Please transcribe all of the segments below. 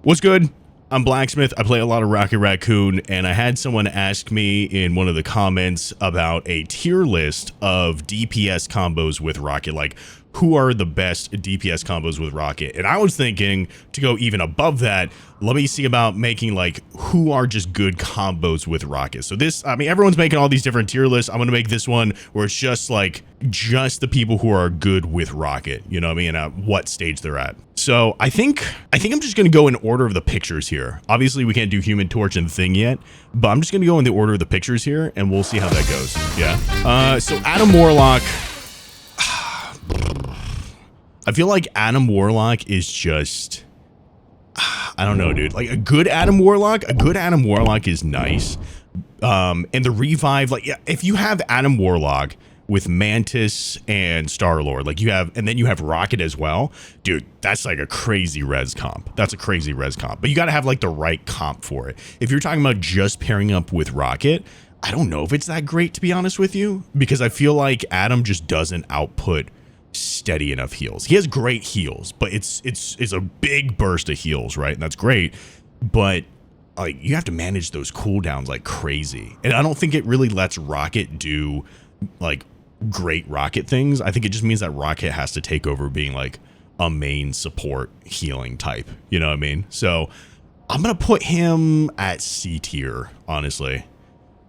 What's good? I'm Blacksmith. I play a lot of Rocket Raccoon, and I had someone ask me in one of the comments about a tier list of DPS combos with Rocket, like who are the best DPS combos with Rocket. And I was thinking to go even above that, let me see about making like who are just good combos with Rocket. So this, I mean, everyone's making all these different tier lists. I'm going to make this one where it's just like just the people who are good with Rocket, you know what I mean, at what stage they're at. So I think I'm just going to go in order of the pictures here. Obviously we can't do Human Torch and Thing yet, but I'm just going to go in the order of the pictures here and we'll see how that goes. Yeah. So Adam Warlock, I feel like Adam Warlock is just, I don't know, dude. Like a good Adam Warlock is nice. And the revive, like, yeah, if you have Adam Warlock with Mantis and Star-Lord, like you have, and then you have Rocket as well, dude, that's like a crazy res comp. That's a crazy res comp. But you got to have like the right comp for it. If you're talking about just pairing up with Rocket, I don't know if it's that great, to be honest with you, because I feel like Adam just doesn't output steady enough heals. He has great heals, but it's a big burst of heals, right? And that's great, but like you have to manage those cooldowns like crazy, and I don't think it really lets Rocket do like great Rocket things. I think it just means that Rocket has to take over being like a main support healing type, you know what I mean? So I'm gonna put him at C tier, honestly.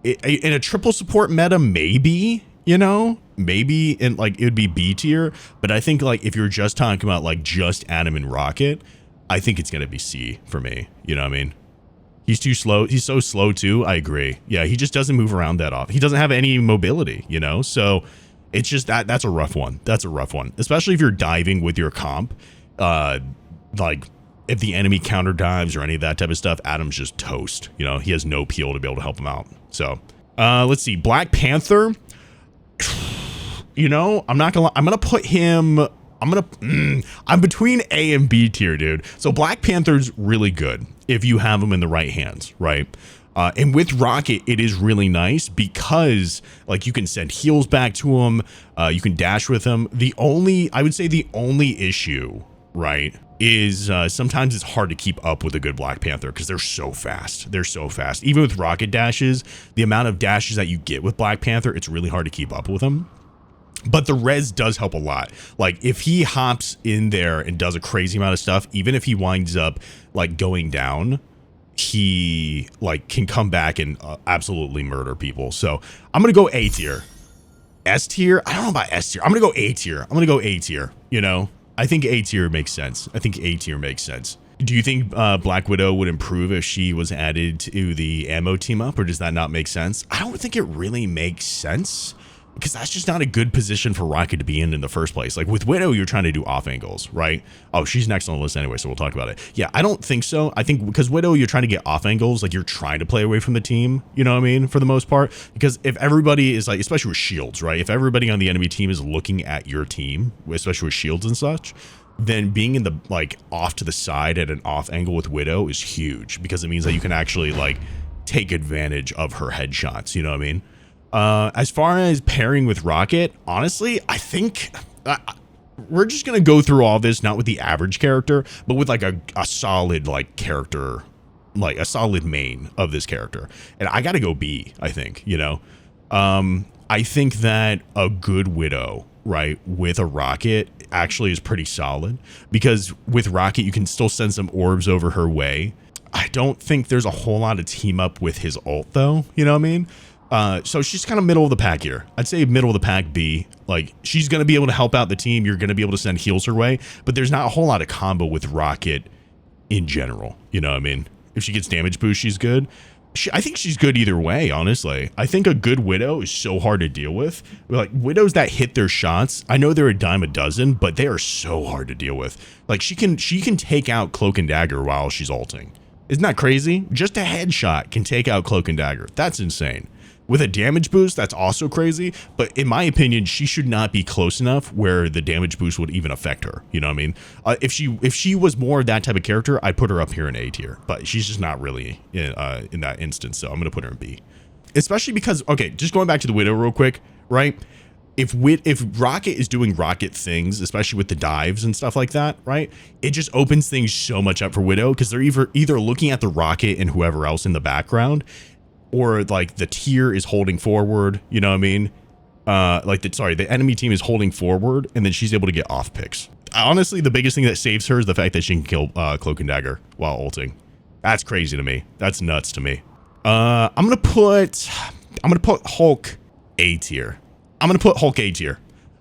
In a triple support meta, maybe, you know, maybe in like it would be B tier, but I think like if you're just talking about like just Adam and Rocket, I think it's gonna be C for me. You know what I mean? He's too slow. He's so slow too. I agree. Yeah, he just doesn't move around that often. He doesn't have any mobility, you know? So it's just that's a rough one. That's a rough one, especially if you're diving with your comp. Like if the enemy counter dives or any of that type of stuff, Adam's just toast. You know, he has no peel to be able to help him out. So let's see, Black Panther. You know, I'm gonna put him, I'm between A and B tier, dude. So Black Panther's really good if you have him in the right hands, right? And with Rocket, it is really nice because like you can send heals back to him. You can dash with him. I would say the only issue, right, is sometimes it's hard to keep up with a good Black Panther because they're so fast. They're so fast. Even with Rocket dashes, the amount of dashes that you get with Black Panther, it's really hard to keep up with them. But the res does help a lot. Like if he hops in there and does a crazy amount of stuff, even if he winds up like going down, he like can come back and absolutely murder people. So I'm going to go A tier. S tier? I don't know about S tier. I'm going to go A tier. You know, I think A tier makes sense. Do you think Black Widow would improve if she was added to the ammo team up, or does that not make sense? I don't think it really makes sense, because that's just not a good position for Rocket to be in the first place. Like with Widow, you're trying to do off angles, right? Oh, she's next on the list anyway, so we'll talk about it. Yeah, I don't think so. I think because Widow, you're trying to get off angles, like you're trying to play away from the team, you know what I mean, for the most part. Because if everybody is like, especially with shields, right? If everybody on the enemy team is looking at your team, especially with shields and such, then being in the like off to the side at an off angle with Widow is huge, because it means that you can actually like take advantage of her headshots, you know what I mean? As far as pairing with Rocket, honestly, I think we're just going to go through all this, not with the average character, but with like a solid like character, like a solid main of this character. And I got to go B, I think, you know. I think that a good Widow, right, with a Rocket actually is pretty solid, because with Rocket, you can still send some orbs over her way. I don't think there's a whole lot of team up with his ult though, you know what I mean? So she's kind of middle of the pack here. I'd say middle of the pack B. Like she's going to be able to help out the team. You're going to be able to send heals her way, but there's not a whole lot of combo with Rocket in general. You know what I mean? If she gets damage boost, she's good. I think she's good either way, honestly. I think a good Widow is so hard to deal with. Like widows that hit their shots, I know they're a dime a dozen, but they are so hard to deal with. Like she can take out Cloak and Dagger while she's ulting. Isn't that crazy? Just a headshot can take out Cloak and Dagger. That's insane. With a damage boost, that's also crazy, but in my opinion, she should not be close enough where the damage boost would even affect her. You know what I mean? If she was more of that type of character, I'd put her up here in A tier, but she's just not really in that instance, so I'm going to put her in B. Especially because, okay, just going back to the Widow real quick, right? if Rocket is doing Rocket things, especially with the dives and stuff like that, right? It just opens things so much up for Widow because they're either looking at the Rocket and whoever else in the background, or like the tier is holding forward. You know what I mean? The enemy team is holding forward, and then she's able to get off picks. Honestly, the biggest thing that saves her is the fact that she can kill Cloak and Dagger while ulting. That's crazy to me. That's nuts to me. I'm gonna put Hulk A tier. I'm gonna put Hulk A tier.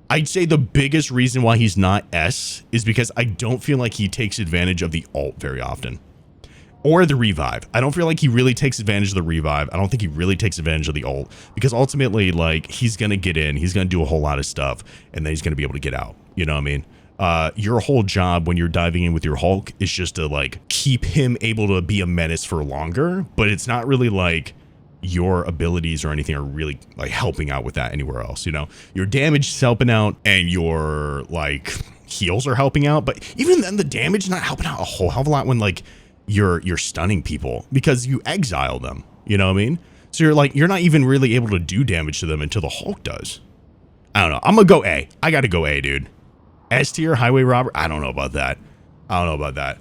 I'd say the biggest reason why he's not S is because I don't feel like he takes advantage of the ult very often. Or the revive. I don't feel like he really takes advantage of the revive. I don't think he really takes advantage of the ult, because ultimately, like, he's gonna get in, he's gonna do a whole lot of stuff, and then he's gonna be able to get out. You know what I mean? Your whole job when you're diving in with your Hulk is just to like keep him able to be a menace for longer, but it's not really like your abilities or anything are really like helping out with that anywhere else. You know, your damage is helping out and your like heals are helping out, but even then the damage is not helping out a whole hell of a lot when like you're stunning people because you exile them. You know what I mean? So you're not even really able to do damage to them until the Hulk does. I don't know. I'm gonna go A. I gotta go A, dude. S tier highway robber. I don't know about that.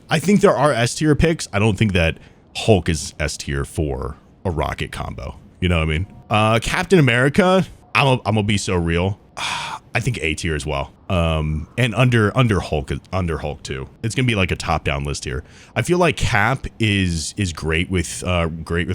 I think there are S tier picks. I don't think that Hulk is S tier for a Rocket combo. You know what I mean? Captain America. I'm gonna be so real. I think A tier as well. And under Hulk too. It's gonna be like a top down list here. I feel like Cap is great with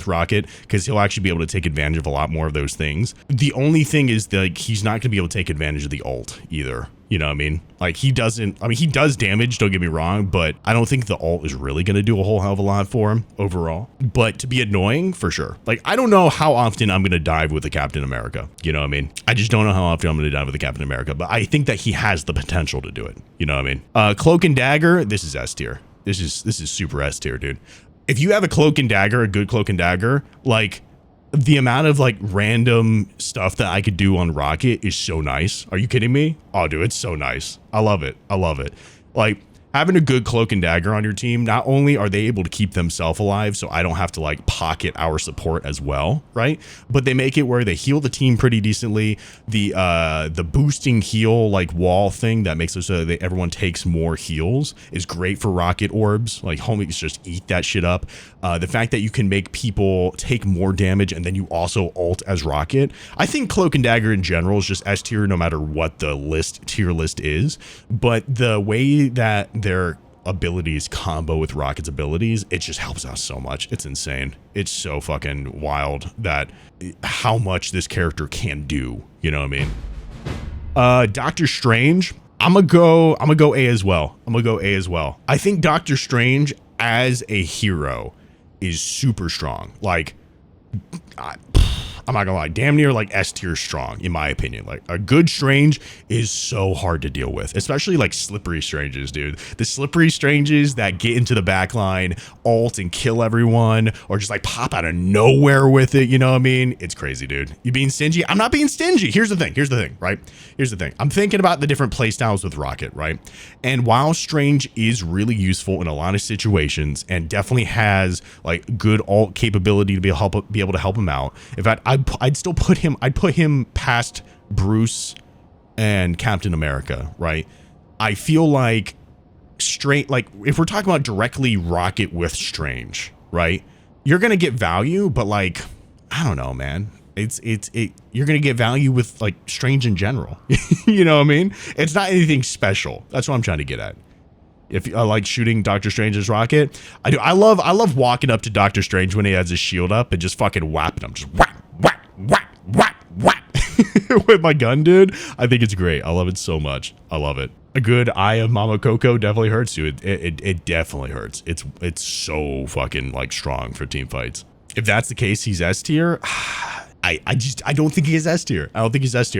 Rocket because he'll actually be able to take advantage of a lot more of those things. The only thing is that like, he's not gonna be able to take advantage of the ult either. You know what I mean? Like he does damage, don't get me wrong, but I don't think the ult is really going to do a whole hell of a lot for him overall. But to be annoying, for sure. Like, I don't know how often I'm going to dive with a Captain America. You know what I mean? I just don't know how often I'm going to dive with a Captain America, but I think that he has the potential to do it. You know what I mean? Cloak and Dagger, this is S tier. This is super S tier, dude. If you have a Cloak and Dagger, a good Cloak and Dagger, like, the amount of like random stuff that I could do on Rocket is so nice. Are you kidding me? Oh, dude, it's so nice. I love it. Like having a good Cloak and Dagger on your team, not only are they able to keep themselves alive, so I don't have to like pocket our support as well, right? But they make it where they heal the team pretty decently. The boosting heal like wall thing that makes it so that everyone takes more heals is great for Rocket orbs. Like homies just eat that shit up. The fact that you can make people take more damage and then you also ult as Rocket. I think Cloak and Dagger in general is just S tier no matter what the tier list is. But the way that their abilities combo with Rocket's abilities, it just helps out so much. It's insane. It's so fucking wild that how much this character can do. You know what I mean? Doctor Strange, I'm gonna go A as well. I think Doctor Strange as a hero is super strong. Like, I'm not gonna lie, damn near like S tier strong in my opinion. Like a good Strange is so hard to deal with, especially like slippery Stranges, dude. The slippery Stranges that get into the back line, ult and kill everyone, or just like pop out of nowhere with it. You know what I mean? It's crazy, dude. You being stingy? I'm not being stingy. Here's the thing, right? Here's the thing. I'm thinking about the different playstyles with Rocket, right? And while Strange is really useful in a lot of situations and definitely has like good ult capability to be able to help him out. In fact, I'd still put him past Bruce and Captain America, right? I feel like if we're talking about directly Rocket with Strange, right? You're gonna get value, but like, I don't know, man. You're gonna get value with like Strange in general. You know what I mean? It's not anything special. That's what I'm trying to get at. If I like shooting Doctor Strange's Rocket, I do. I love walking up to Doctor Strange when he has his shield up and just fucking whapping him, just whack with my gun, dude. I think it's great. I love it so much. I love it. A good Eye of Mama Coco definitely hurts you. It definitely hurts. It's so fucking like strong for team fights. If that's the case, he's S tier. I don't think he is S tier.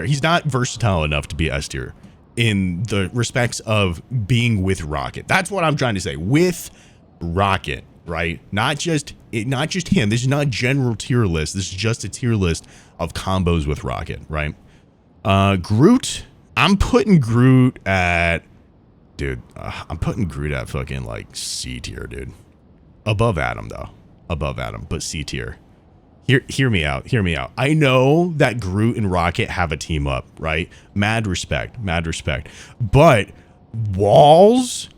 He's not versatile enough to be S tier in the respects of being with Rocket. That's what I'm trying to say. With Rocket, right? Not just him. This is not a general tier list. This is just a tier list of combos with Rocket, right? Groot. I'm putting Groot at fucking like C tier, dude. Above Adam though. But C tier. Hear me out. Hear me out. I know that Groot and Rocket have a team up, right? Mad respect. Mad respect. But walls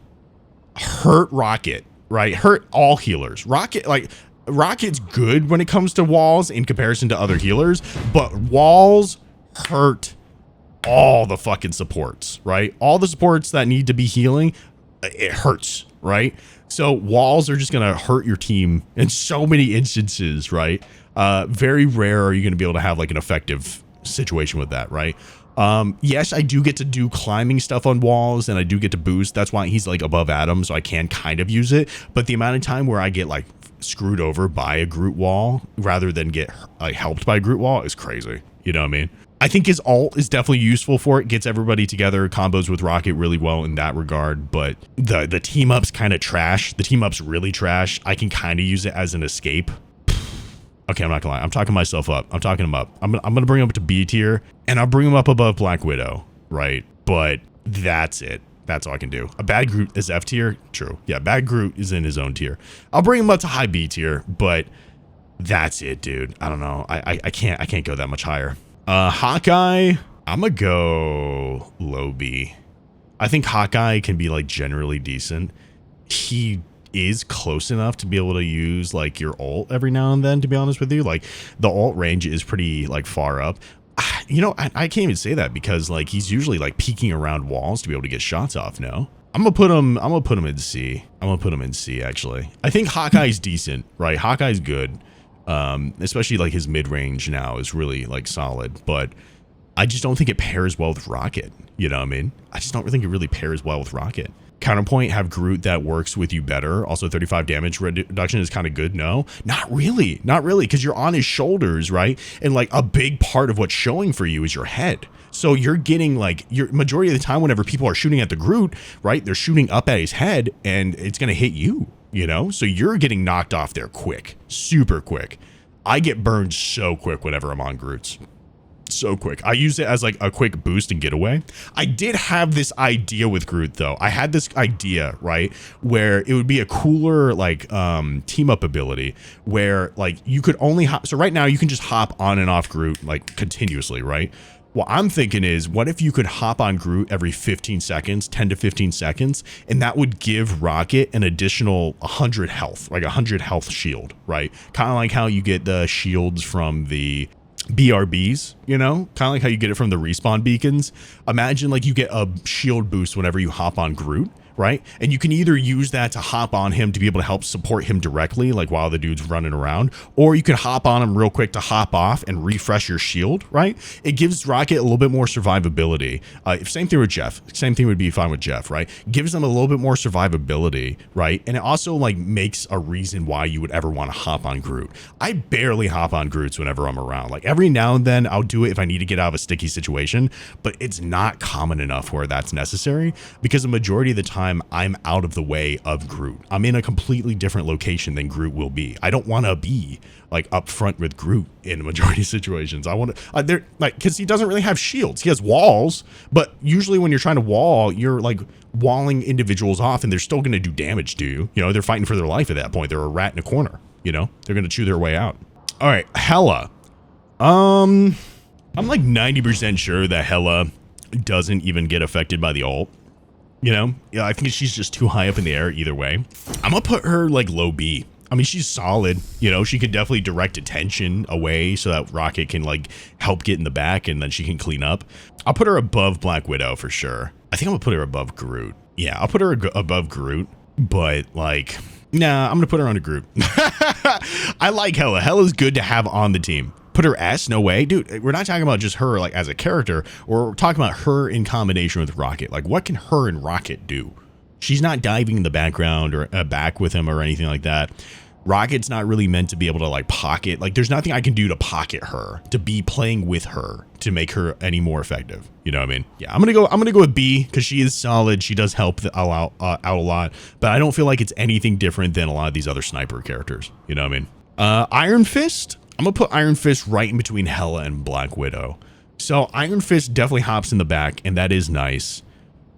hurt Rocket, right? Hurt all healers. Rocket's good when it comes to walls in comparison to other healers, but walls hurt all the fucking supports, right? All the supports that need to be healing, it hurts, right? So walls are just gonna hurt your team in so many instances, right? Very rare are you gonna be able to have like an effective situation with that, right? Yes, I do get to do climbing stuff on walls and I do get to boost. That's why he's like above Adam, so I can kind of use it. But the amount of time where I get like screwed over by a Groot wall rather than get like helped by a Groot wall is crazy. You know what I mean? I think his ult is definitely useful for it. Gets everybody together, combos with Rocket really well in that regard. But the team up's kind of trash. The team up's really trash. I can kind of use it as an escape. Okay, I'm not gonna lie. I'm talking myself up. I'm talking him up. I'm gonna bring him up to B tier, and I'll bring him up above Black Widow, right? But that's it. That's all I can do. A bad Groot is F tier. True. Yeah, bad Groot is in his own tier. I'll bring him up to high B tier, but that's it, dude. I don't know. I can't go that much higher. Hawkeye, I'm gonna go low B. I think Hawkeye can be like generally decent. He is close enough to be able to use like your ult every now and then, to be honest with you. Like the ult range is pretty like far up. You know, I can't even say that because like he's usually like peeking around walls to be able to get shots off. No, I'm gonna put him in C. I'm gonna put him in C actually. I think Hawkeye's decent, right? Hawkeye's good. Especially like his mid-range now is really like solid, but I just don't think it pairs well with Rocket. You know what I mean? I just don't think it really pairs well with Rocket. Counterpoint, have Groot that works with you better. Also 35 damage reduction is kind of good. No, not really, because you're on his shoulders, right? And like a big part of what's showing for you is your head. So you're getting like your majority of the time whenever people are shooting at the Groot, right? They're shooting up at his head and it's going to hit you. You know, so you're getting knocked off there quick, super quick. I get burned so quick whenever I'm on Groots. So quick. I use it as like a quick boost and getaway. I did have this idea with Groot though. I had this idea, right, where it would be a cooler like team up ability where like you could only hop. So right now you can just hop on and off Groot like continuously, right? What I'm thinking is, what if you could hop on Groot every 15 seconds, 10 to 15 seconds, and that would give Rocket an additional 100 health, like 100 health shield, right? Kind of like how you get the shields from the BRBs, you know, kind of like how you get it from the respawn beacons. Imagine like you get a shield boost whenever you hop on Groot, right? And you can either use that to hop on him to be able to help support him directly, like while the dude's running around, or you can hop on him real quick to hop off and refresh your shield, right? It gives Rocket a little bit more survivability. Same thing with Jeff. Same thing would be fine with Jeff, right? Gives them a little bit more survivability, right? And it also like makes a reason why you would ever want to hop on Groot. I barely hop on Groots whenever I'm around. Like every now and then I'll do it if I need to get out of a sticky situation, but it's not common enough where that's necessary because the majority of the time I'm out of the way of Groot. I'm in a completely different location than Groot will be. I don't want to be like up front with Groot in the majority of situations. I want to they're like, because he doesn't really have shields. He has walls, but usually when you're trying to wall, you're like walling individuals off and they're still going to do damage to you. You know, they're fighting for their life at that point. They're a rat in a corner, you know, they're going to chew their way out. All right, Hela. I'm like 90% sure that Hela doesn't even get affected by the ult. You know, yeah, I think she's just too high up in the air either way. I'm gonna put her like low B. I mean, she's solid. You know, she could definitely direct attention away so that Rocket can like help get in the back and then she can clean up. I'll put her above Black Widow for sure. I think I'm gonna put her above Groot. Yeah, I'll put her above Groot, but like, nah, I'm gonna put her under Groot. I like Hela. Hela's good to have on the team. Put her S? No way. Dude, we're not talking about just her like as a character. We're talking about her in combination with Rocket. Like what can her and Rocket do? She's not diving in the background or back with him or anything like that. Rocket's not really meant to be able to like pocket. Like there's nothing I can do to pocket her, to be playing with her, to make her any more effective. You know what I mean? Yeah, I'm gonna go with B because she is solid. She does help out a lot, but I don't feel like it's anything different than a lot of these other sniper characters. You know what I mean? Iron Fist. I'm gonna put Iron Fist right in between Hela and Black Widow. So Iron Fist definitely hops in the back, and that is nice.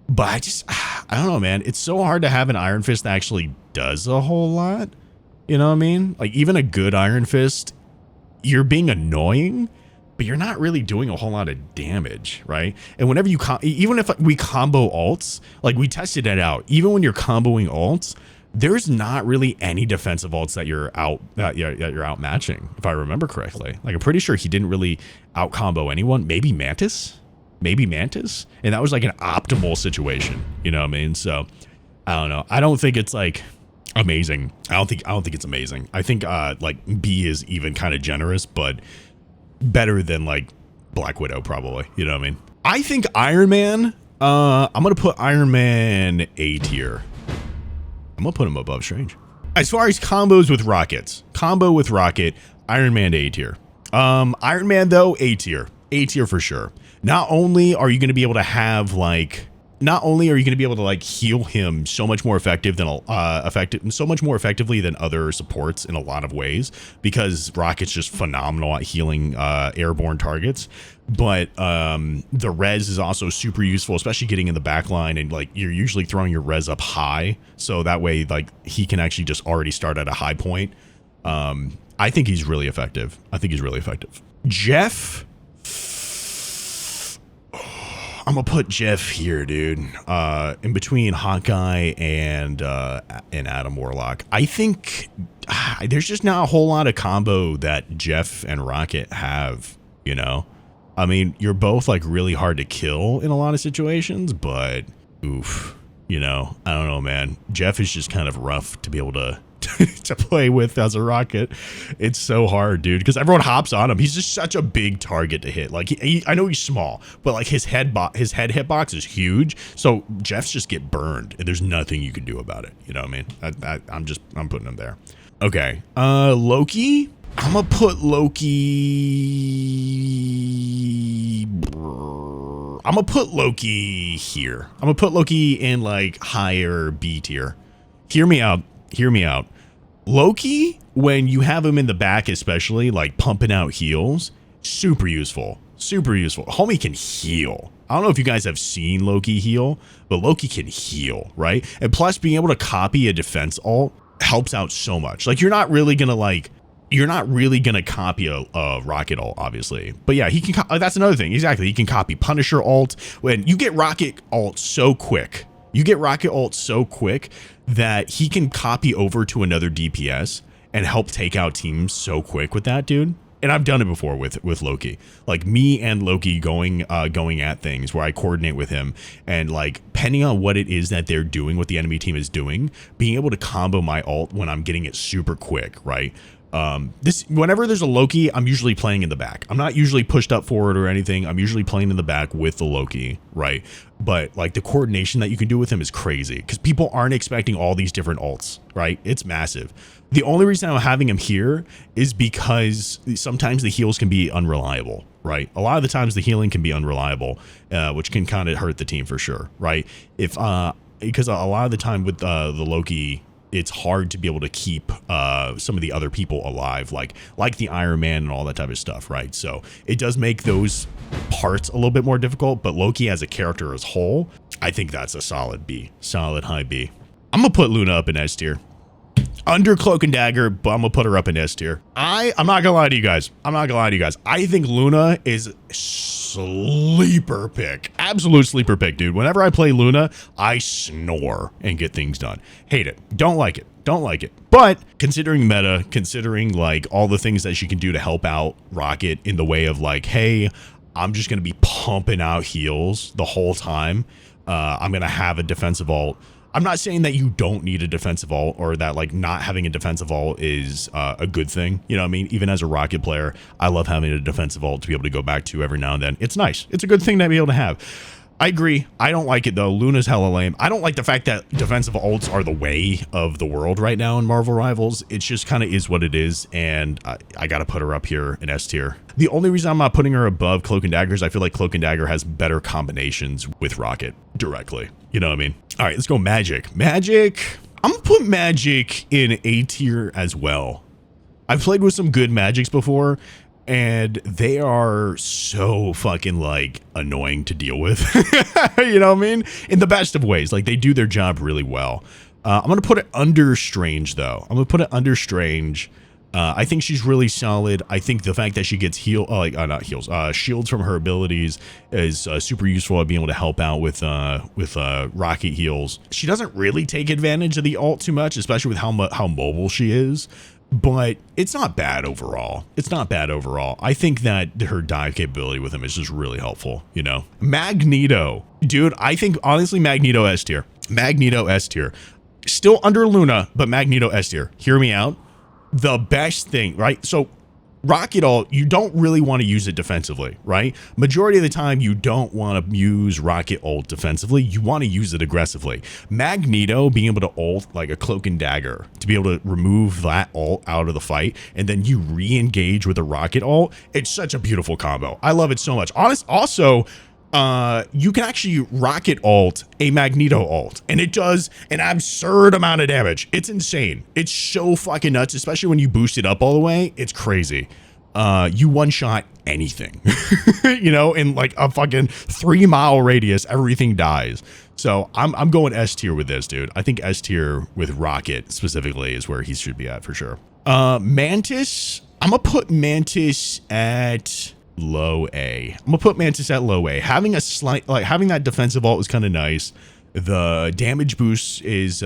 But I don't know, man. It's so hard to have an Iron Fist that actually does a whole lot. You know what I mean? Like even a good Iron Fist you're being annoying, but you're not really doing a whole lot of damage, right? And whenever you, even if we combo alts, like we tested it out, even when you're comboing alts, there's not really any defensive alts that you're outmatching, if I remember correctly. Like I'm pretty sure he didn't really out combo anyone. Maybe Mantis, and that was like an optimal situation. You know what I mean? So I don't know. I don't think it's like amazing. I don't think it's amazing. I think like B is even kind of generous, but better than like Black Widow probably. You know what I mean? I think Iron Man. I'm gonna put Iron Man A tier. I'm gonna put him above Strange. As far as combos with rockets, combo with Rocket, Iron Man A tier. Iron Man though, A tier for sure. Not only are you gonna be able to have like, not only are you going to be able to like heal him so much more effectively than other supports in a lot of ways, because Rocket's just phenomenal at healing airborne targets, but the res is also super useful, especially getting in the back line, and like you're usually throwing your res up high, so that way like he can actually just already start at a high point. I think he's really effective. Jeff, I'm gonna put Jeff here, dude. In between Hawkeye and Adam Warlock. I think there's just not a whole lot of combo that Jeff and Rocket have, you know? I mean, you're both like really hard to kill in a lot of situations, but oof, you know, I don't know, man. Jeff is just kind of rough to be able to to play with as a Rocket. It's so hard, dude, because everyone hops on him. He's just such a big target to hit. Like I know he's small, but like his head hitbox is huge, so Jeff's just get burned and there's nothing you can do about it. You know what I mean? I'm putting him there. Okay, Loki, I'm gonna put Loki here. I'm gonna put Loki in like higher B tier. Hear me out. Loki, when you have him in the back, especially like pumping out heals, super useful. Homie can heal. I don't know if you guys have seen Loki heal, but Loki can heal, right? And plus being able to copy a defense ult helps out so much. Like you're not really gonna copy a Rocket ult, obviously, but yeah, he can. That's another thing. Exactly, he can copy Punisher ult. When you get Rocket ult so quick, that he can copy over to another DPS and help take out teams so quick with that, dude. And I've done it before with Loki. Like me and Loki going at things where I coordinate with him, and like depending on what it is that they're doing, what the enemy team is doing, being able to combo my ult when I'm getting it super quick, right? Whenever there's a Loki, I'm usually playing in the back. I'm not usually pushed up forward or anything. I'm usually playing in the back with the Loki, right? But like the coordination that you can do with him is crazy, because people aren't expecting all these different ults, right? It's massive. The only reason I'm having him here is because sometimes the heals can be unreliable, right? A lot of the times the healing can be unreliable, which can kind of hurt the team for sure, right? Because a lot of the time with the Loki, it's hard to be able to keep some of the other people alive, like the Iron Man and all that type of stuff, right? So it does make those parts a little bit more difficult, but Loki as a character as whole, I think that's a solid B, solid high B. I'm gonna put Luna up in S tier. Under Cloak and Dagger, but I'm gonna put her up in S tier. I'm not gonna lie to you guys. I think Luna is sleeper pick. Absolute sleeper pick, dude. Whenever I play Luna, I snore and get things done. Hate it. Don't like it. But considering meta, considering like all the things that she can do to help out Rocket in the way of like, hey, I'm just gonna be pumping out heals the whole time. I'm gonna have a defensive ult. I'm not saying that you don't need a defensive ult, or that like not having a defensive ult is a good thing. You know what I mean? Even as a Rocket player, I love having a defensive ult to be able to go back to every now and then. It's nice. It's a good thing to be able to have. I agree. I don't like it though. Luna's hella lame. I don't like the fact that defensive ults are the way of the world right now in Marvel Rivals. It just kind of is what it is, and I gotta put her up here in S tier. The only reason I'm not putting her above Cloak and Dagger is I feel like Cloak and Dagger has better combinations with Rocket directly. You know what I mean? All right, let's go Magik. I'm gonna put Magik in A tier as well. I've played with some good Magiks before, and they are so fucking like annoying to deal with. You know what I mean? In the best of ways. Like they do their job really well. I'm gonna put it under Strange though. I think she's really solid. I think the fact that she gets shields from her abilities is super useful at being able to help out with rocket heals. She doesn't really take advantage of the ult too much, especially with how mobile she is. But it's not bad overall. It's not bad overall. I think that her dive capability with him is just really helpful, you know? Magneto. Dude, I think, honestly, Magneto S tier. Magneto S tier. Still under Luna, but Magneto S tier. Hear me out. The best thing, right? So, Rocket ult, you don't really want to use it defensively, right? Majority of the time, you don't want to use Rocket ult defensively. You want to use it aggressively. Magneto being able to ult like a Cloak and Dagger to be able to remove that ult out of the fight, and then you re-engage with a Rocket ult. It's such a beautiful combo. I love it so much. Also, you can actually Rocket ult a Magneto ult, and it does an absurd amount of damage. It's insane. It's so fucking nuts, especially when you boost it up all the way. It's crazy. You one-shot anything, you know, in like a fucking 3-mile radius, everything dies. So I'm going S tier with this, dude. I think S tier with Rocket specifically is where he should be at for sure. Mantis, I'm gonna put Mantis at low A. I'm gonna put Mantis at low A. Having that defensive ult was kind of nice. The damage boost is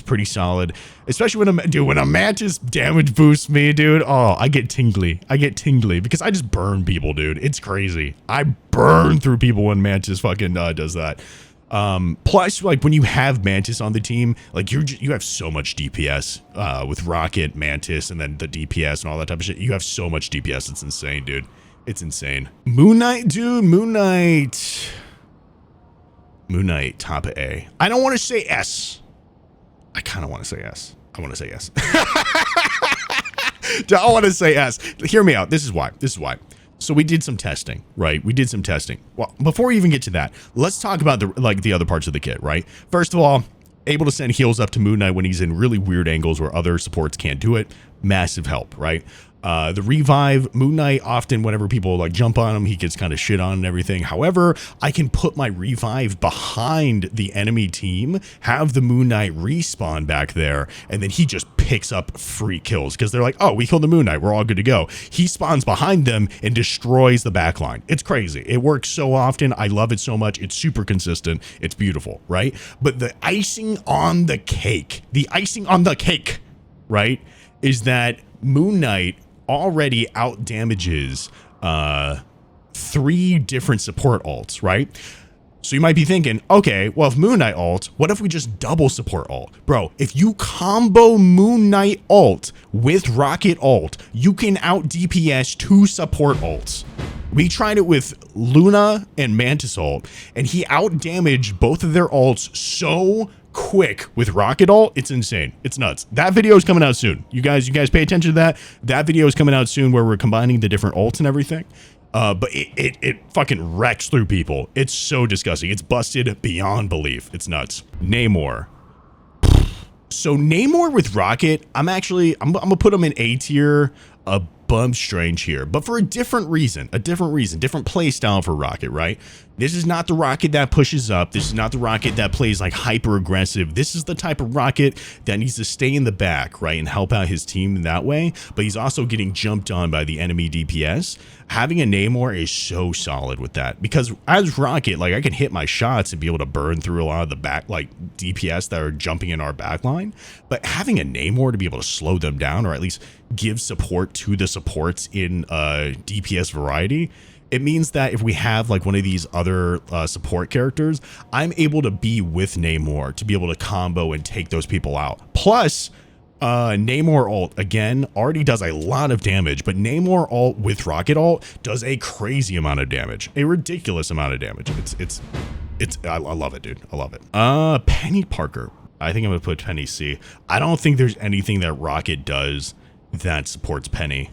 pretty solid, especially when a Mantis damage boosts me, dude. Oh, I get tingly. Because I just burn people, dude. It's crazy. I burn through people when Mantis fucking does that. Plus, like, when you have Mantis on the team, like, you have so much DPS with Rocket, Mantis, and then the DPS and all that type of shit. You have so much DPS. It's insane, dude. It's insane. Moon Knight, dude. Moon Knight, top of A. I don't want to say S. I kind of want to say S. I want to say S. I want to say S. Hear me out. This is why. So we did some testing, right? Well, before we even get to that, let's talk about the other parts of the kit, right? First of all, able to send heals up to Moon Knight when he's in really weird angles where other supports can't do it. Massive help, right? The revive, Moon Knight, often whenever people like jump on him, he gets kind of shit on and everything. However, I can put my revive behind the enemy team, have the Moon Knight respawn back there, and then he just picks up free kills because they're like, oh, we killed the Moon Knight, we're all good to go. He spawns behind them and destroys the backline. It's crazy. It works so often. I love it so much. It's super consistent. It's beautiful, right? But the icing on the cake, right, is that Moon Knight already out damages 3 different support ults, right? So you might be thinking, okay, well, if Moon Knight ult, what if we just double support ult? Bro, if you combo Moon Knight ult with Rocket ult, you can out DPS 2 support ults. We tried it with Luna and Mantis ult, and he out damaged both of their ults so quick with Rocket ult. It's insane. It's nuts. That video is coming out soon. You guys pay attention to that. That video is coming out soon where we're combining the different ults and everything. But it fucking wrecks through people. It's so disgusting. It's busted beyond belief. It's nuts. Namor. So Namor with Rocket, I'm gonna put him in A tier, a bump strange here, but for a different reason, different play style for Rocket, right? This is not the Rocket that pushes up. This is not the Rocket that plays like hyper aggressive. This is the type of Rocket that needs to stay in the back, right, and help out his team in that way, but he's also getting jumped on by the enemy DPS. Having a Namor is so solid with that, because as Rocket, like, I can hit my shots and be able to burn through a lot of the back, like, DPS that are jumping in our backline, but having a Namor to be able to slow them down, or at least give support to the supports in DPS variety, it means that if we have like one of these other support characters, I'm able to be with Namor to be able to combo and take those people out. Plus, Namor ult, again, already does a lot of damage, but Namor ult with Rocket ult does a crazy amount of damage, a ridiculous amount of damage. I love it, dude. I love it. Peni Parker. I think I'm gonna put Peni C. I don't think there's anything that Rocket does that supports Peni.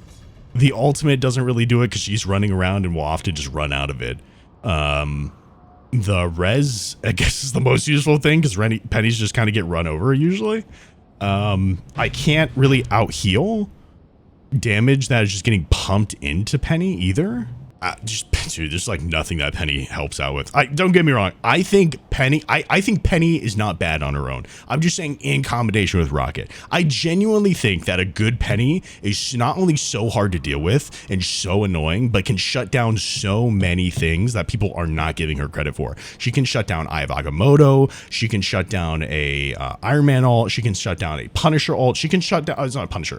The ultimate doesn't really do it because she's running around and will often just run out of it. The res, I guess, is the most useful thing because Penny's just kind of get run over usually. I can't really out heal damage that is just getting pumped into Peni either. Dude, there's like nothing that Peni helps out with. Don't get me wrong. I think Peni is not bad on her own. I'm just saying in combination with Rocket. I genuinely think that a good Peni is not only so hard to deal with and so annoying, but can shut down so many things that people are not giving her credit for. She can shut down Eye of Agamotto. She can shut down a Iron Man ult. She can shut down a Punisher ult. She can shut down. It's not a Punisher.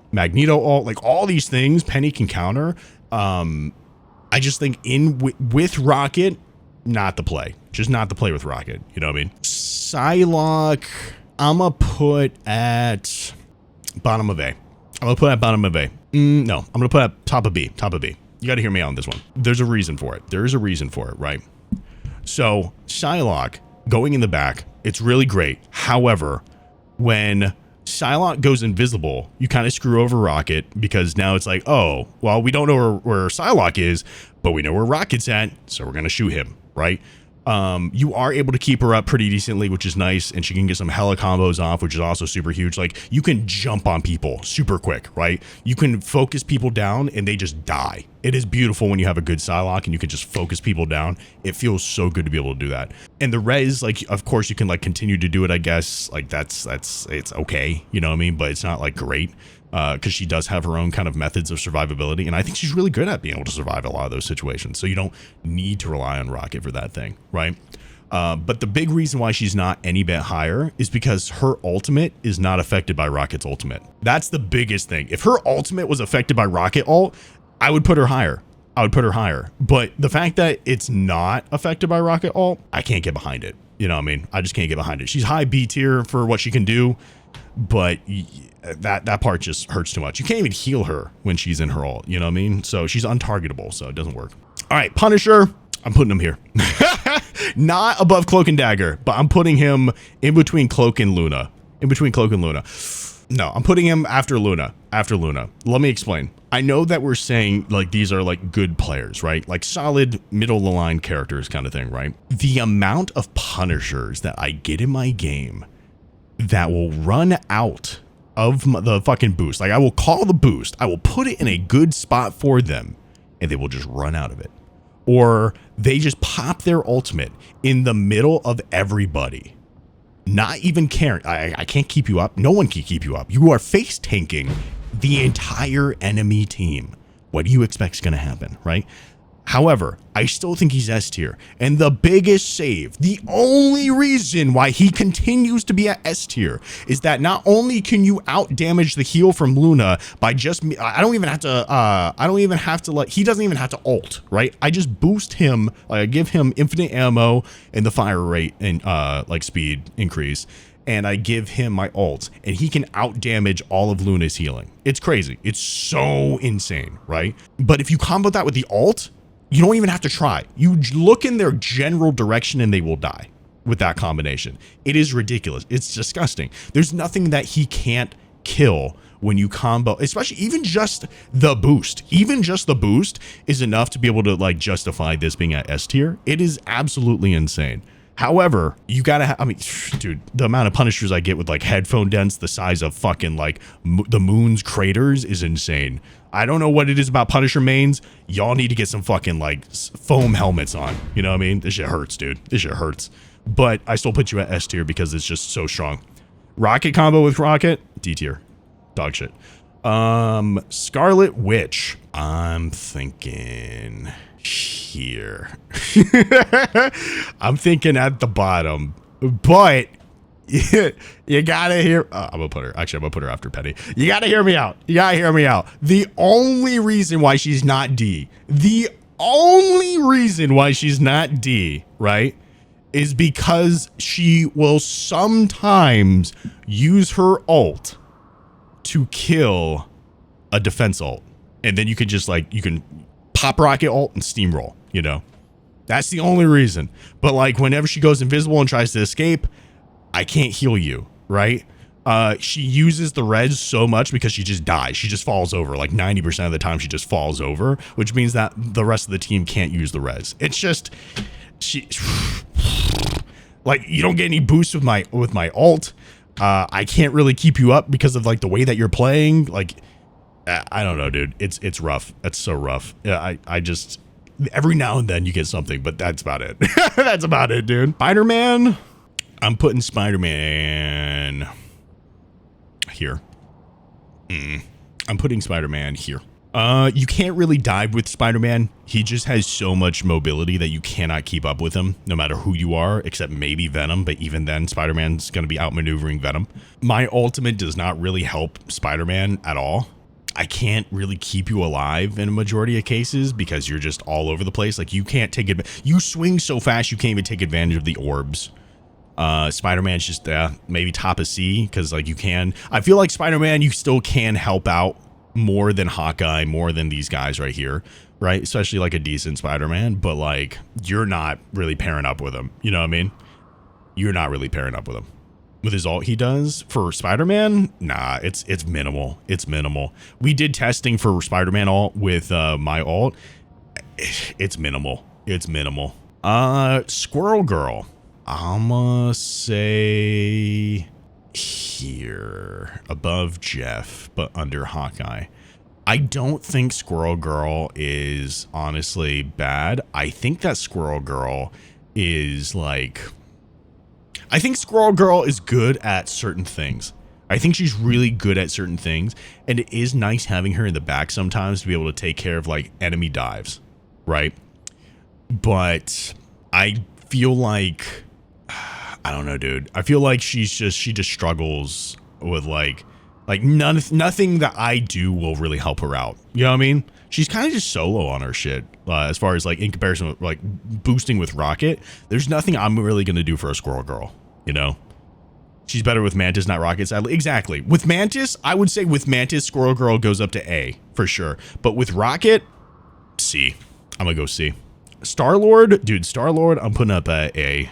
Magneto ult, like all these things Peni can counter. I just think with Rocket, not the play. Just not the play with Rocket. You know what I mean? Psylocke, I'm gonna put at bottom of A. I'm gonna put at bottom of A. No, I'm gonna put at top of B. Top of B. You gotta hear me out on this one. There's a reason for it. There is a reason for it, right? So Psylocke going in the back, it's really great. However, when Psylocke goes invisible, you kind of screw over Rocket, because now it's like, oh, well, we don't know where Psylocke is, but we know where Rocket's at, so we're going to shoot him, right? You are able to keep her up pretty decently, which is nice, and she can get some Hela combos off, which is also super huge. Like, you can jump on people super quick, right? You can focus people down, and they just die. It is beautiful when you have a good Psylocke, and you can just focus people down. It feels so good to be able to do that. And the res, like, of course, you can, like, continue to do it, I guess. Like, it's okay, you know what I mean? But it's not, like, great. Because she does have her own kind of methods of survivability, and I think she's really good at being able to survive a lot of those situations, so you don't need to rely on Rocket for that thing, right? But the big reason why she's not any bit higher is because her ultimate is not affected by Rocket's ultimate. That's the biggest thing. If her ultimate was affected by Rocket ult, I would put her higher. But the fact that it's not affected by Rocket ult, I can't get behind it. You know what I mean? I just can't get behind it. She's high B tier for what she can do, but that part just hurts too much. You can't even heal her when she's in her ult, you know what I mean? So she's untargetable, so it doesn't work. All right, Punisher, I'm putting him here. Not above Cloak and Dagger, but I'm putting him in between Cloak and Luna. No, I'm putting him after Luna. Let me explain. I know that we're saying like these are like good players, right? Like solid middle of the line characters kind of thing, right? The amount of Punishers that I get in my game that will run out of the fucking boost. Like, I will call the boost, I will put it in a good spot for them, and they will just run out of it. Or they just pop their ultimate in the middle of everybody. Not even caring. I can't keep you up. No one can keep you up. You are face tanking the entire enemy team. What do you expect is going to happen, right? However, I still think he's S tier. And the biggest save, the only reason why he continues to be at S tier is that not only can you out damage the heal from Luna by just, I don't even have to like, he doesn't even have to ult, right? I just boost him, like I give him infinite ammo and the fire rate and like speed increase. And I give him my ult, and he can out damage all of Luna's healing. It's crazy. It's so insane, right? But if you combo that with the ult, you don't even have to try. You look in their general direction and they will die with that combination. It is ridiculous. It's disgusting. There's nothing that he can't kill when you combo, especially even just the boost. Even just the boost is enough to be able to like justify this being at S tier. It is absolutely insane. However, you gotta I mean, dude, the amount of Punishers I get with like headphone dents the size of fucking like the moon's craters is insane. I don't know what it is about Punisher mains. Y'all need to get some fucking like foam helmets on. You know what I mean? This shit hurts, dude. This shit hurts. But I still put you at S tier because it's just so strong. Rocket combo with Rocket, D tier. Dog shit. Scarlet Witch. I'm thinking here. I'm thinking at the bottom, but you gotta hear. I'm gonna put her. Actually, I'm gonna put her after Peni. You gotta hear me out. The only reason why she's not D, right, is because she will sometimes use her ult to kill a defense ult, and then you can just like you can pop Rocket ult and steamroll. You know, that's the only reason. But like whenever she goes invisible and tries to escape, I can't heal you, right? She uses the res so much because she just dies. She just falls over. Like 90% of the time she just falls over, which means that the rest of the team can't use the res. It's just, like you don't get any boost with my ult. I can't really keep you up because of like the way that you're playing. Like I don't know, dude. It's rough. That's so rough. Yeah, I just every now and then you get something, but that's about it. That's about it, dude. Spider-Man. I'm putting Spider-Man here. I'm putting Spider-Man here. You can't really dive with Spider-Man. He just has so much mobility that you cannot keep up with him, no matter who you are, except maybe Venom. But even then, Spider-Man's going to be outmaneuvering Venom. My ultimate does not really help Spider-Man at all. I can't really keep you alive in a majority of cases because you're just all over the place. Like, you can't take it. You swing so fast, you can't even take advantage of the orbs. Spider-Man's just maybe top of C because, like, you can. I feel like Spider-Man, you still can help out more than Hawkeye, more than these guys right here, right? Especially like a decent Spider-Man, but like, you're not really pairing up with him. You know what I mean? You're not really pairing up with him. With his ult he does for Spider-Man, nah, it's minimal. It's minimal. We did testing for Spider-Man ult with my ult. It's minimal. It's minimal. Squirrel Girl. I'ma say here, above Jeff, but under Hawkeye. I don't think Squirrel Girl is honestly bad. I think that Squirrel Girl is like, I think Squirrel Girl is good at certain things. I think she's really good at certain things, and it is nice having her in the back sometimes to be able to take care of like enemy dives, right? But I feel like, I don't know, dude. I feel like she just struggles with like nothing that I do will really help her out. You know what I mean? She's kind of just solo on her shit as far as like in comparison with like boosting with Rocket. There's nothing I'm really going to do for a Squirrel Girl, you know? She's better with Mantis, not Rocket, sadly. Exactly. With Mantis, I would say with Mantis, Squirrel Girl goes up to A for sure. But with Rocket, C. I'm going to go C. Star-Lord, dude, Star-Lord, I'm putting up at A.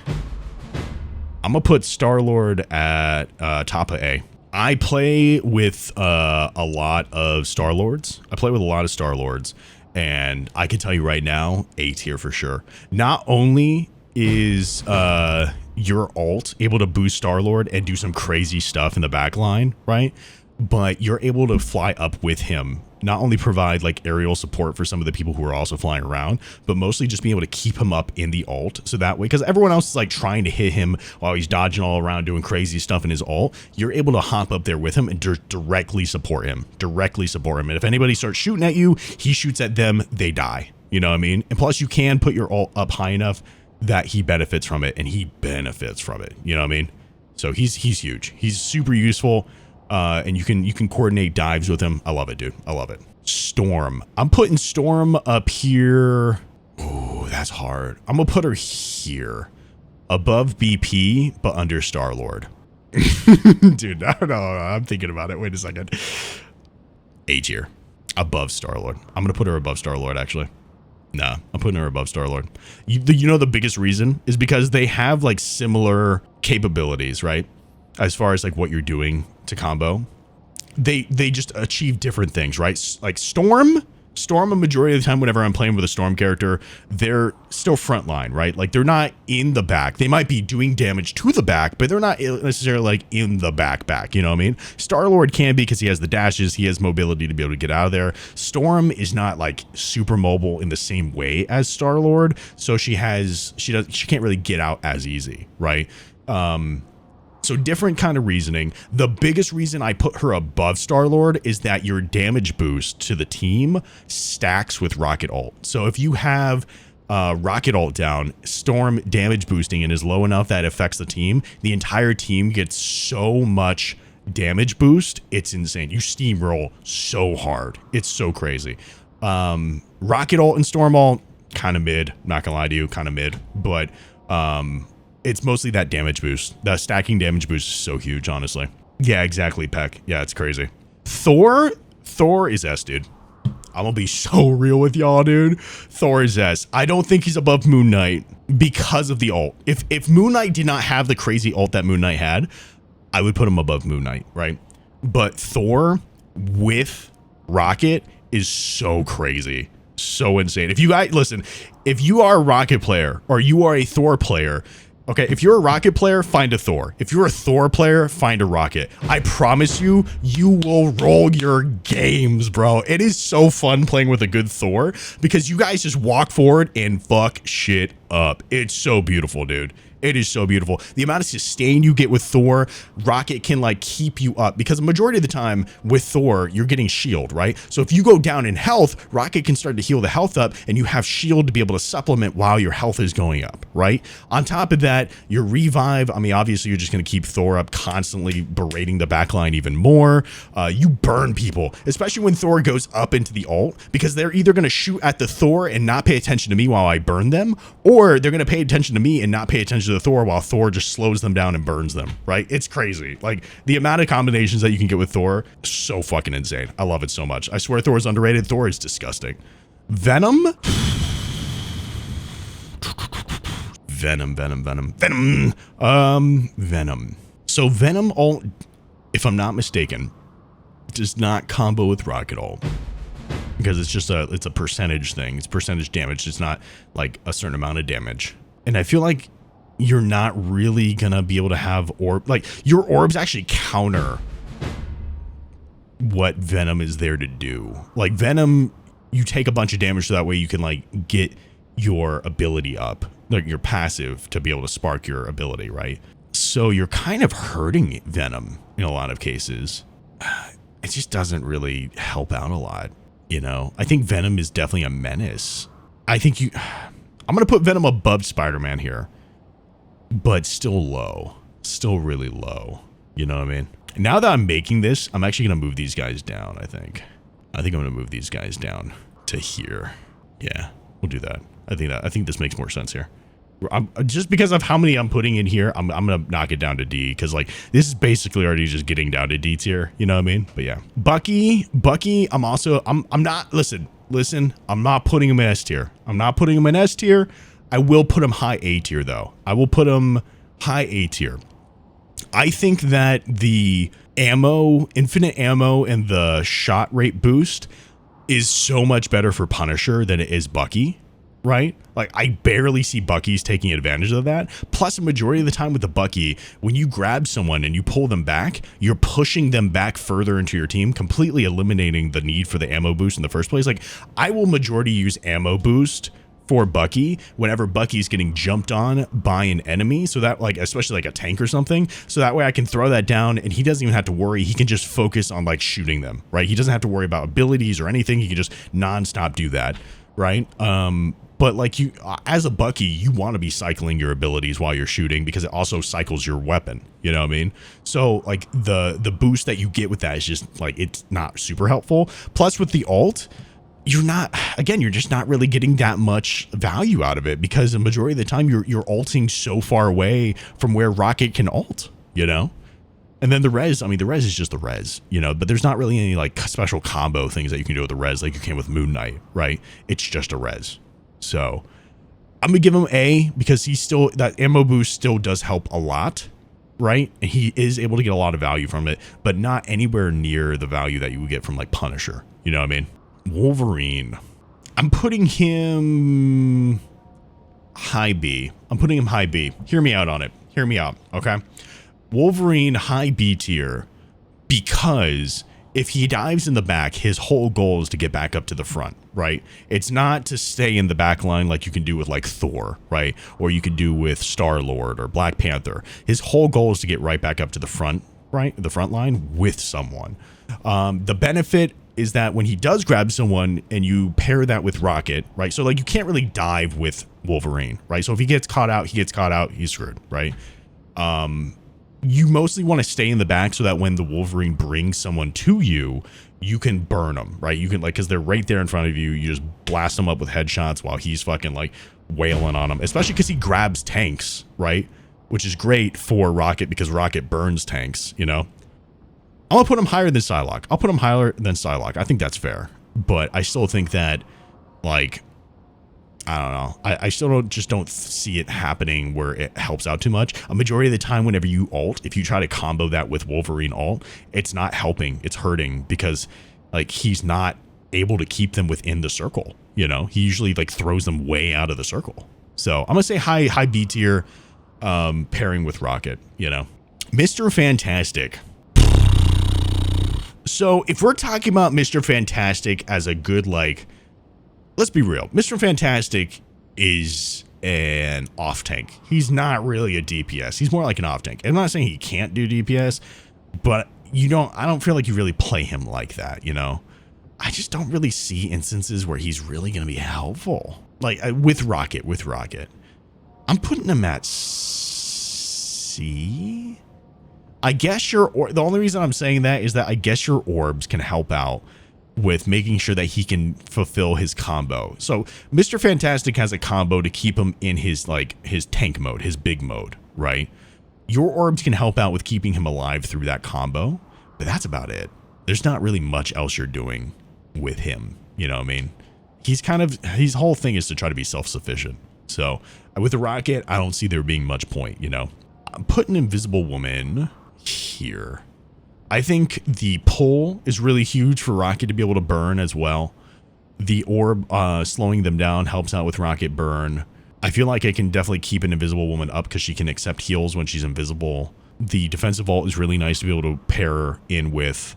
I'm going to put Star-Lord at top of A. I play with a lot of Star-Lords. And I can tell you right now, A tier for sure. Not only is your ult able to boost Star-Lord and do some crazy stuff in the back line, right? But you're able to fly up with him. Not only provide like aerial support for some of the people who are also flying around, but mostly just being able to keep him up in the ult. So that way, because everyone else is like trying to hit him while he's dodging all around doing crazy stuff in his ult, you're able to hop up there with him and directly support him. And if anybody starts shooting at you, he shoots at them, they die. You know what I mean? And plus you can put your ult up high enough that he benefits from it, and he benefits from it. You know what I mean? So he's huge. He's super useful. And you can coordinate dives with him. I love it, dude. I love it. Storm. I'm putting Storm up here. Oh, that's hard. I'm gonna put her here, above BP, but under Star-Lord. Dude, I don't know. I'm thinking about it. Wait a second. A tier, above Star-Lord. I'm gonna put her above Star-Lord, actually. Nah, I'm putting her above Star-Lord. You know the biggest reason is because they have like similar capabilities, right? As far as like what you're doing to combo, they just achieve different things, right? Like Storm, a majority of the time whenever I'm playing with a Storm character, they're still frontline, right? Like they're not in the back. They might be doing damage to the back, but they're not necessarily like in the back, you know what I mean? Star-Lord can be because he has the dashes, he has mobility to be able to get out of there. Storm is not like super mobile in the same way as Star-Lord, so she can't really get out as easy, right? So different kind of reasoning. The biggest reason I put her above Star-Lord is that your damage boost to the team stacks with Rocket ult. So if you have Rocket ult down, Storm damage boosting and is low enough that it affects the team, the entire team gets so much damage boost. It's insane. You steamroll so hard. It's so crazy. Rocket ult and Storm ult, kind of mid. Not gonna lie to you, kind of mid. But it's mostly that damage boost. The stacking damage boost is so huge, honestly. Yeah, exactly, Peck. Yeah, it's crazy. Thor is S, dude. I'm gonna be so real with y'all, dude. Thor is S. I don't think he's above Moon Knight because of the ult. If Moon Knight did not have the crazy ult that Moon Knight had, I would put him above Moon Knight, right? But Thor with Rocket is so crazy. So insane. If you guys listen, if you are a Rocket player or you are a Thor player, Okay, if you're a Rocket player, find a Thor. If you're a Thor player, find a Rocket. I promise you, you will roll your games, bro. It is so fun playing with a good Thor because you guys just walk forward and fuck shit up. It's so beautiful, dude. It is so beautiful. The amount of sustain you get with Thor, Rocket can like keep you up because the majority of the time with Thor, you're getting shield, right? So if you go down in health, Rocket can start to heal the health up and you have shield to be able to supplement while your health is going up, right? On top of that, your revive, I mean, obviously you're just going to keep Thor up, constantly berating the backline even more. You burn people, especially when Thor goes up into the ult, because they're either going to shoot at the Thor and not pay attention to me while I burn them, or they're going to pay attention to me and not pay attention to the Thor while Thor just slows them down and burns them, right? It's crazy. Like the amount of combinations that you can get with Thor, so fucking insane. I love it so much. I swear Thor is underrated. Thor is disgusting. Venom. Venom. So Venom ult, if I'm not mistaken, does not combo with Rocket ult. Because it's a percentage thing. It's percentage damage. It's not like a certain amount of damage. And I feel like you're not really gonna be able to have orb, like your orbs actually counter what Venom is there to do. Like Venom, you take a bunch of damage so that way you can like get your ability up, like your passive to be able to spark your ability, right? So you're kind of hurting Venom in a lot of cases. It just doesn't really help out a lot, you know? I think Venom is definitely a menace. I'm gonna put Venom above Spider-Man here, but still low, still really low. You know what I mean? Now that I'm making this, I'm actually going to move these guys down, I think. I'm going to move these guys down to here. Yeah, we'll do that. I think this makes more sense here. Just because of how many I'm putting in here, I'm going to knock it down to D, because like this is basically already just getting down to D tier. You know what I mean? But yeah, Bucky, I'm not, listen, I'm not putting him in S tier. I'm not putting him in S tier. I will put him high A tier though. I will put him high A tier. I think that the ammo, infinite ammo, and the shot rate boost is so much better for Punisher than it is Bucky, right? Like I barely see Bucky's taking advantage of that. Plus, a majority of the time with the Bucky, when you grab someone and you pull them back, you're pushing them back further into your team, completely eliminating the need for the ammo boost in the first place. Like I will majority use ammo boost for Bucky whenever Bucky's getting jumped on by an enemy, so that like especially like a tank or something, so that way I can throw that down and he doesn't even have to worry. He can just focus on like shooting them, right? He doesn't have to worry about abilities or anything. He can just nonstop do that, right? But like you, as a Bucky, you want to be cycling your abilities while you're shooting because it also cycles your weapon. You know what I mean? So like the boost that you get with that is just like, it's not super helpful. Plus with the ult, you're just not really getting that much value out of it because the majority of the time you're ulting so far away from where Rocket can ult, you know? And then the res is just the res, you know, but there's not really any like special combo things that you can do with the res like you can with Moon Knight, right? It's just a res. So I'm gonna give him A because that ammo boost still does help a lot, right? And he is able to get a lot of value from it, but not anywhere near the value that you would get from like Punisher, you know what I mean? Wolverine, I'm putting him high B. Hear me out on it. Hear me out, okay? Wolverine high B tier because if he dives in the back, his whole goal is to get back up to the front, right? It's not to stay in the back line like you can do with like Thor, right? Or you could do with Star-Lord or Black Panther. His whole goal is to get right back up to the front, right? The front line with someone. The benefit is that when he does grab someone and you pair that with Rocket, right? So like you can't really dive with Wolverine, right? So if he gets caught out, he's screwed, right? You mostly want to stay in the back so that when the Wolverine brings someone to you, you can burn them, right? You can like, cause they're right there in front of you. You just blast them up with headshots while he's fucking like wailing on them, especially cause he grabs tanks, right? Which is great for Rocket because Rocket burns tanks, you know? I'm gonna put him higher than Psylocke. I'll put him higher than Psylocke. I think that's fair, but I still think that, like, I don't know. I still don't see it happening where it helps out too much. A majority of the time, whenever you ult, if you try to combo that with Wolverine ult, it's not helping. It's hurting because, like, he's not able to keep them within the circle. You know, he usually like throws them way out of the circle. So I'm gonna say high B tier. pairing with Rocket, you know. Mr. Fantastic. So if we're talking about Mr. Fantastic as a good, like, let's be real. Mr. Fantastic is an off tank. He's not really a DPS. He's more like an off tank. I'm not saying he can't do DPS, but I don't feel like you really play him like that, you know? I just don't really see instances where he's really going to be helpful. Like with Rocket. I'm putting him at C. I guess the only reason I'm saying that is that I guess your orbs can help out with making sure that he can fulfill his combo. So Mr. Fantastic has a combo to keep him in his tank mode, his big mode, right? Your orbs can help out with keeping him alive through that combo, but that's about it. There's not really much else you're doing with him. You know what I mean? His whole thing is to try to be self-sufficient. So with the Rocket, I don't see there being much point, you know? I'm putting Invisible Woman here. I think the pull is really huge for Rocket to be able to burn as well. The orb slowing them down helps out with Rocket burn. I feel like I can definitely keep an Invisible Woman up because she can accept heals when she's invisible. The defensive ult is really nice to be able to pair in with.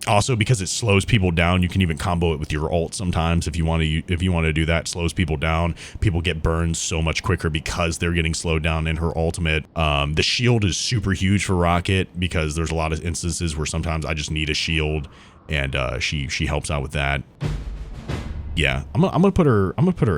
Also, because it slows people down, you can even combo it with your ult sometimes if you want to do that. Slows people down. People get burned so much quicker because they're getting slowed down in her ultimate. The shield is super huge for Rocket because there's a lot of instances where sometimes I just need a shield, and she helps out with that. Yeah, I'm gonna put her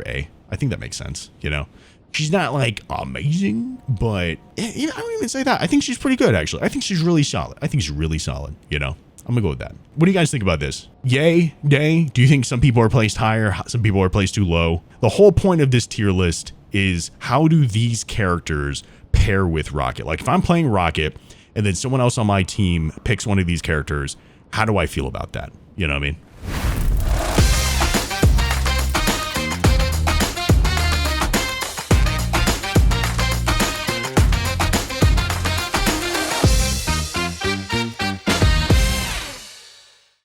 A. I think that makes sense. You know, she's not like amazing, but I don't even say that. I think she's pretty good actually. I think she's really solid. You know. I'm gonna go with that. What do you guys think about this? Yay, nay? Do you think some people are placed higher, some people are placed too low? The whole point of this tier list is how do these characters pair with Rocket? Like if I'm playing Rocket and then someone else on my team picks one of these characters, how do I feel about that? You know what I mean?